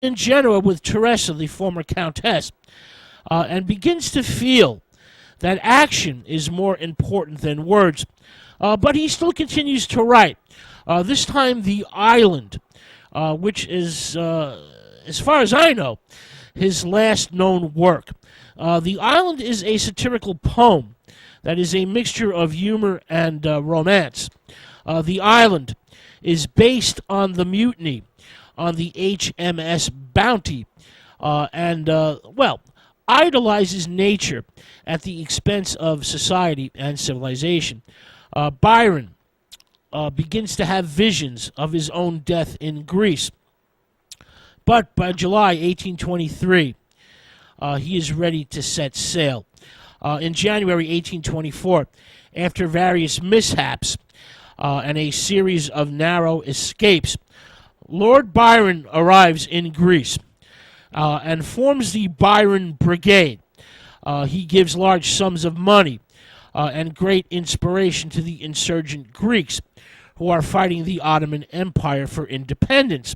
in Genoa with Teresa, the former countess, and begins to feel that action is more important than words. But he still continues to write. This time, The Island, which is, as far as I know, his last known work. The Island is a satirical poem that is a mixture of humor and romance. The Island is based on the mutiny on the HMS Bounty and idolizes nature at the expense of society and civilization. Byron begins to have visions of his own death in Greece. But by July 1823, he is ready to set sail. In January 1824, after various mishaps and a series of narrow escapes, Lord Byron arrives in Greece and forms the Byron Brigade. He gives large sums of money and great inspiration to the insurgent Greeks who are fighting the Ottoman Empire for independence.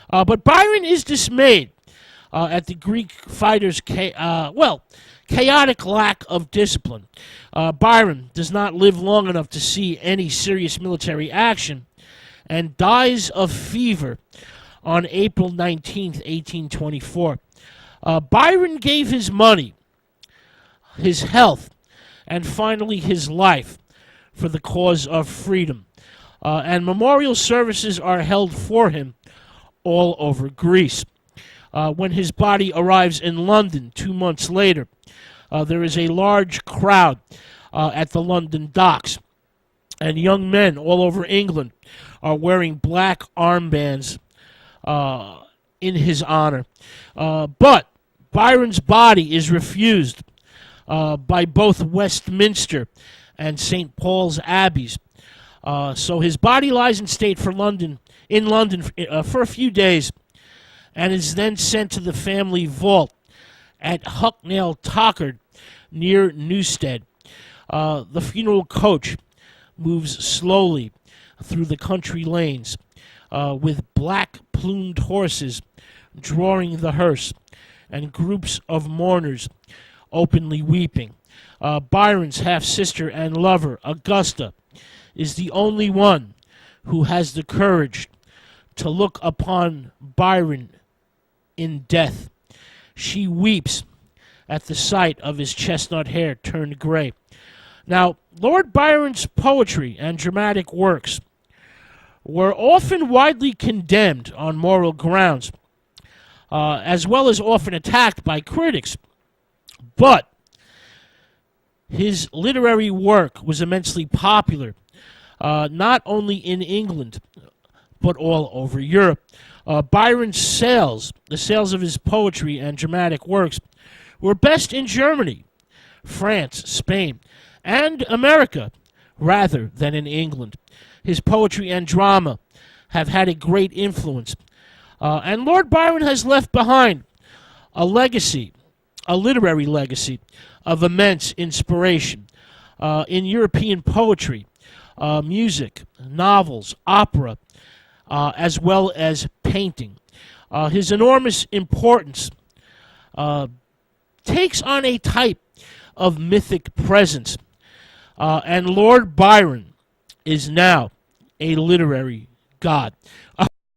But Byron is dismayed at the Greek fighters' chaotic lack of discipline. Byron does not live long enough to see any serious military action and dies of fever on April 19th, 1824. Byron gave his money, his health, and finally his life for the cause of freedom. And memorial services are held for him all over Greece. When his body arrives in London 2 months later, there is a large crowd at the London docks, and young men all over England are wearing black armbands in his honor. But Byron's body is refused by both Westminster and St. Paul's Abbeys. So his body lies in state in London for a few days, and is then sent to the family vault at Hucknall Tockard near Newstead. The funeral coach moves slowly through the country lanes with black plumed horses drawing the hearse and groups of mourners openly weeping. Byron's half-sister and lover, Augusta, is the only one who has the courage to look upon Byron in death. She weeps at the sight of his chestnut hair turned gray. Now, Lord Byron's poetry and dramatic works were often widely condemned on moral grounds, as well as often attacked by critics. But his literary work was immensely popular, not only in England, but all over Europe. Byron's sales, the sales of his poetry and dramatic works, were best in Germany, France, Spain, and America, rather than in England. His poetry and drama have had a great influence. And Lord Byron has left behind a legacy, a literary legacy, of immense inspiration in European poetry, music, novels, opera, as well as painting. His enormous importance takes on a type of mythic presence, and Lord Byron is now a literary god.